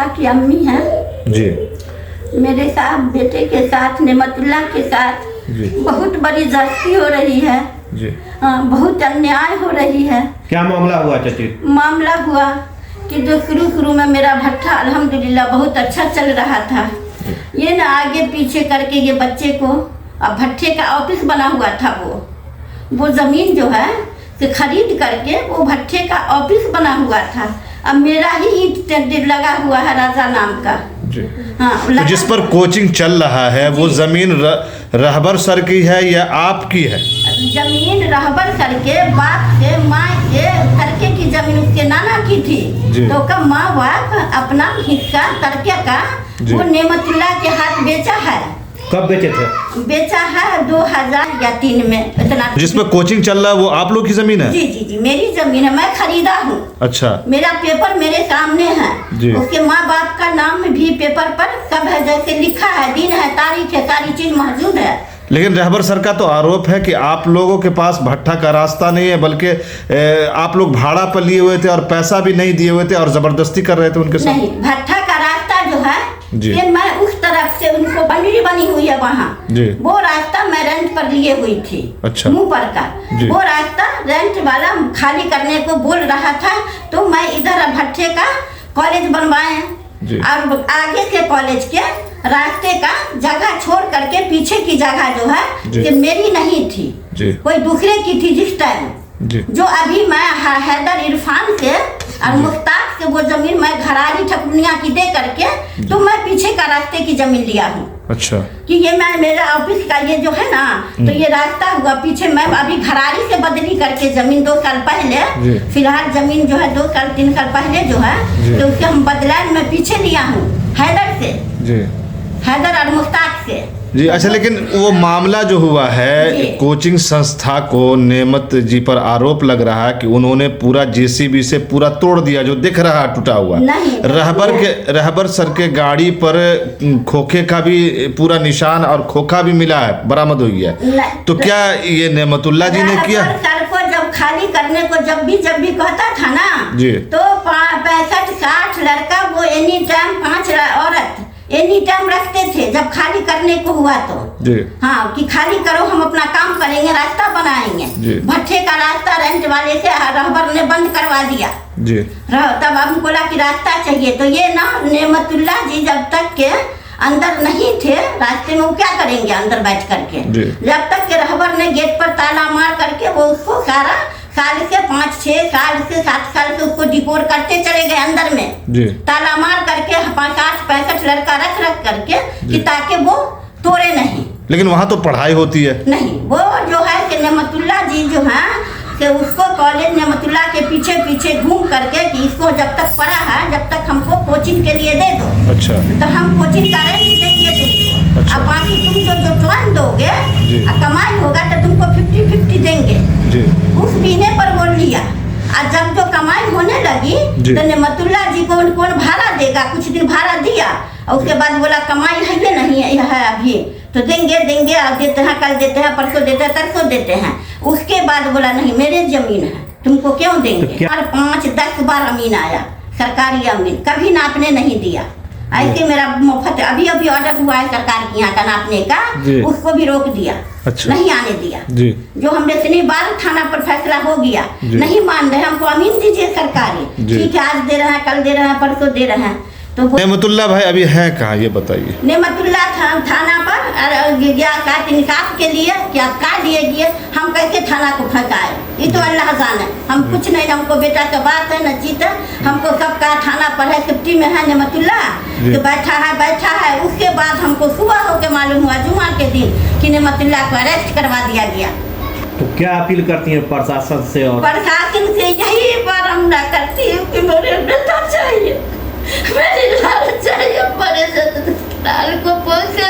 की अम्मी हैं जी। मेरे साथ बेटे के साथ नेमतुल्लाह के साथ जी। बहुत बड़ी ज्यादती हो रही है जी। बहुत अन्याय हो रही है। क्या मामला हुआ चाची? मामला हुआ कि जो शुरू में मेरा भट्ठा अल्हम्दुलिल्लाह बहुत अच्छा चल रहा था, ये ना आगे पीछे करके ये बच्चे को अब भट्ठे का ऑफिस बना हुआ था, वो ज़मीन जो है कि खरीद करके वो भट्ठे का ऑफिस बना हुआ था। अब मेरा ही ईंट लगा हुआ है राजा नाम का। हाँ, तो जिस पर कोचिंग चल रहा है वो जमीन रहबर सर की है या आपकी है? जमीन रहबर सर के बाप के माँ के तरके की जमीन उसके नाना की थी, तो का माँ बाप अपना हिस्सा तरके का वो नेमतुल्लाह के हाथ बेचा है। कब बेचे थे? बेचा है 2003 में। इतना जिसमें कोचिंग चल रहा है वो आप लोग की जमीन है? जी जी जी मेरी जमीन है, मैं खरीदा हूँ। अच्छा। मेरा पेपर मेरे सामने है, उसके माँ बाप का नाम भी पेपर पर सब है, जैसे लिखा है, दिन है, तारीख है, सारी चीज मौजूद है। लेकिन रहबर सर का तो आरोप है कि आप लोगों के पास भट्ठा का रास्ता नहीं है, बल्कि आप लोग भाड़ा पर लिए हुए थे और पैसा भी नहीं दिए हुए थे और जबरदस्ती कर रहे थे उनके साथ। नहीं, भट्ठा का रास्ता जो है ये मैं उस तरफ से उनको बंडरी बनी हुई है वहाँ, वो रास्ता मैं रेंट पर लिए हुई थी। अच्छा। मुँह पर का वो रास्ता रेंट वाला खाली करने को बोल रहा था, तो मैं इधर भट्ठे का कॉलेज बनवाए और आगे के कॉलेज के रास्ते का जगह छोड़ करके पीछे की जगह जो है ये मेरी नहीं थी, कोई दूसरे की थी। जिस टाइम जो अभी मैं हैदर इरफान से और मुख्तार से वो जमीन मैं घरारी ठकुनिया की दे करके तो मैं पीछे का रास्ते की जमीन लिया हूँ। अच्छा। कि ये मैं मेरा ऑफिस का ये जो है ना, तो ये रास्ता हुआ पीछे, मैं अभी घरारी से बदली करके जमीन 2 साल पहले, फिलहाल जमीन जो है 2 साल 3 साल पहले जो है तो उसके हम बदलान में पीछे लिया हूँ हैदर से, हैदर और मुश्ताक से। जी। अच्छा, लेकिन वो मामला जो हुआ है कोचिंग संस्था को नेमत जी पर आरोप लग रहा है कि उन्होंने पूरा जेसीबी से पूरा तोड़ दिया, जो दिख रहा है टूटा हुआ। रहबर सर के गाड़ी पर खोखे का भी पूरा निशान और खोखा भी मिला है, बरामद हुई है। तो क्या ये नेमतुल्लाह जी ने किया? सर को जब खाली करने को जब भी कहता था ना तो 65-60 लड़का वो एनी टाइम 5 औरत एनी टाइम रखते थे। जब खाली करने को हुआ तो हाँ कि खाली करो, हम अपना काम करेंगे, रास्ता बनाएंगे। भट्ठे का रास्ता रेंट वाले से रहबर ने बंद करवा दिया। तब हम बोला कि रास्ता चाहिए, तो ये ना नेमतुल्लाह जी जब तक के अंदर नहीं थे रास्ते में वो क्या करेंगे अंदर बैठ करके, जब तक के रहबर ने गेट पर ताला मार करके वो उसको सारा साल से 5-6 साल से 7 साल से उसको डिपोर करते चले गए अंदर में, ताला मार करके 50-65 लड़का रख करके कि ताकि वो तोड़े नहीं। लेकिन वहाँ तो पढ़ाई होती है। नहीं, वो जो है कि नेमतुल्लाह जी जो है कि उसको कॉलेज नेमतुल्लाह के पीछे घूम करके कि इसको जब तक पढ़ा है जब तक हमको कोचिंग के लिए दे दो। अच्छा। तो हम कोचिंग का रेंट देंगे तुमको। अच्छा। अब बाकी तुम जो ज्वाइन दोगे और कमाई होगा तो तुमको 50-50 देंगे। उस महीने पर बोल लिया, और जब जो कमाई होने लगी तो नेमतुल्लाह जी को कौन भाड़ा देगा, कुछ दिन भाड़ा दिया और उसके बाद बोला कमाई है ये नहीं है अभी तो देंगे और देते हैं, कल देते हैं, परसों देते हैं, तरसों देते हैं। उसके बाद बोला नहीं मेरे जमीन है, तुमको क्यों देंगे। और 5-10 बार अमीन आया, सरकारी अमीन, कभी नापने नहीं दिया। ऐसे मेरा मुफ्त अभी ऑर्डर हुआ है सरकार के यहाँ का नापने का, उसको भी रोक दिया। अच्छा। नहीं आने दिया। जो हमने शनिवार थाना पर फैसला हो गया, नहीं मान रहे, हमको अमीन दीजिए सरकारी, ठीक है आज दे रहे हैं, कल दे रहे हैं, परसों दे रहे हैं। तो नेमतुल्लाह भाई अभी है कहाँ ये बताइए? नेमतुल्लाह थाना पर गया इंसाफ के लिए, क्या का लिए गए, हम कैसे थाना को फंसाए ये तो अल्लाह जाने, हम कुछ नहीं, हमको बेटा का बात है न चीत है, हमको सब कहा थाना पर है, सेफ्टी में है नेमतुल्लाह तो बैठा है। उसके बाद हमको सुबह होकर मालूम हुआ जुमा के दिन कि नेमतुल्लाह को अरेस्ट करवा दिया गया। तो क्या अपील करती है प्रशासन से? और प्रशासन से यही बारम्बार करती हूँ कि मेरे बेटा चाहिए, मेरी लाल चाहिए, बड़े से लाल को पहुँचे